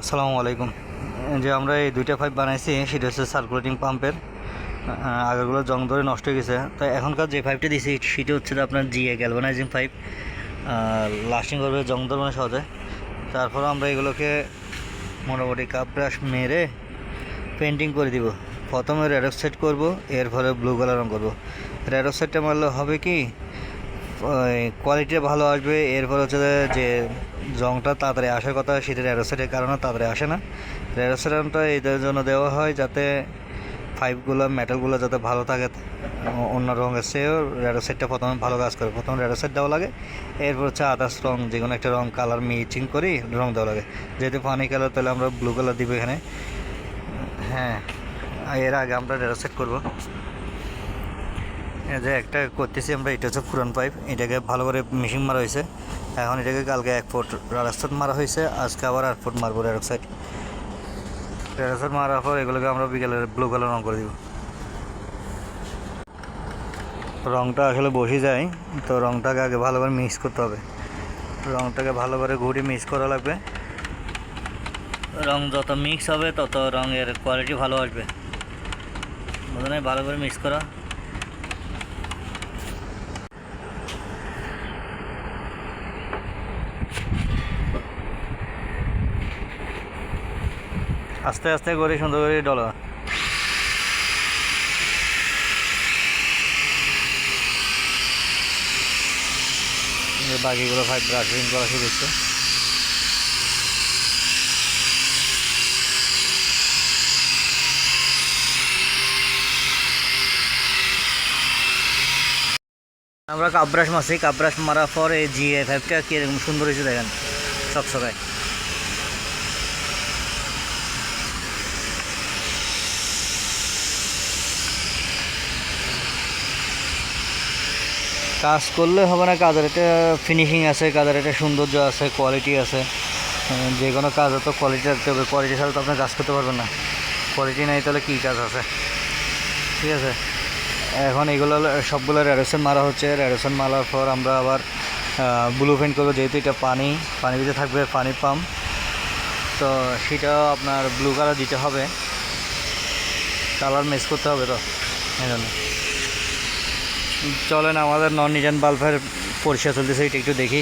আসসালামু আলাইকুম। যে আমরা এই দুইটা পাইপ বানাইছি সেটা হচ্ছে সার্কুলেটিং পাম্পের। আগেরগুলো জং ধরে নষ্ট হয়ে গেছে, তো এখনকার যে পাইপটা দিয়েছি সেটা হচ্ছে আপনার জিএ গ্যালভানাইজিং পাইপ। লাস্টিং করবে, জং ধরবে না সহজে। তারপর আমরা এগুলোকে মোটামুটি কাপ ব্রাশ মেরে পেন্টিং করে দিব। প্রথমে রেড অক্সাইড করবো, এরপরে ব্লু কালার রঙ করবো। রেড অক্সাইডটা মারলে হবে কি, কোয়ালিটি ভালো আসবে। এরপর হচ্ছে যে রঙটা তাড়াতাড়ি আসার কথা, সেটা রেডোসাইটের কারণে তাড়াতাড়ি আসে না। রেডোসাইটটা এদের জন্য দেওয়া হয় যাতে পাইপগুলো মেটালগুলো যাতে ভালো থাকে। অন্য রঙের চেয়েও রেডোসাইটটা প্রথমে ভালো কাজ করে। প্রথমে রেডোসাইট দেওয়া লাগে, এরপর হচ্ছে আদার্স রঙ যে কোনো একটা রঙ কালার মিক্সিং করি রঙ দেওয়া লাগে। যেহেতু পানি কালার, তাহলে আমরা ব্লু কালার দিব এখানে। হ্যাঁ, এর আগে আমরা রেডোসাইট করবো। যে একটা করতেছি আমরা, এটা হচ্ছে পুরান পাইপ, এটাকে ভালো করে মেশিন মারা হয়েছে। এখন এটাকে কালকে 1 ফুট রেডক্সাইড মারা হয়েছে, আজকে আবার 8 ফুট মারবো রেডক্সাইড। রেডক্সাইড মারার পর এগুলোকে আমরা বিকেলে ব্লু কালার রঙ করে দিব। রঙটা আসলে বসে যায়, তো রঙটাকে আগে ভালো করে মিক্স করতে হবে। রঙটাকে ভালো করে ঘুরে মিক্স করা লাগবে। রঙ যত মিক্স হবে তত রঙের কোয়ালিটি ভালো আসবে। বুঝলেন, ভালো করে মিক্স করা। আস্তে আস্তে করে সুন্দর করে ডলা। বাকিগুলো পাইপ ব্রাশিং করা শুরু হচ্ছে। আমরা কাপ ব্রাশ মারছি, কাপ ব্রাশ মারার পর এই জিএ পাইপটা কীরকম সুন্দর হয়েছে দেখেন, চকচকায়। কাজ করলে হবে না, কাজের একটা ফিনিশিং আছে, কাজের একটা সৌন্দর্য আছে, কোয়ালিটি আছে। যে কোনো কাজে তো কোয়ালিটি রাখতে হবে। কোয়ালিটি ছাড়া তো আপনি কাজ করতে পারবেন না। কোয়ালিটি নেই তাহলে কী কাজ আছে? ঠিক আছে, এখন এগুলো সবগুলো রেডোসন মারা হচ্ছে। রেডোসন মারার পর আমরা আবার ব্লু পেন্ট করবো। যেহেতু এটা পানি ভিতরে থাকবে, পানি পাম্প, তো সেটাও আপনার ব্লু কালার দিতে হবে। কালার মিক্স করতে হবে, তো এই জন্য। চলেন আমাদের নন নিজান বাল্বের পরিষ্কার চলতেছে, এটা একটু দেখি।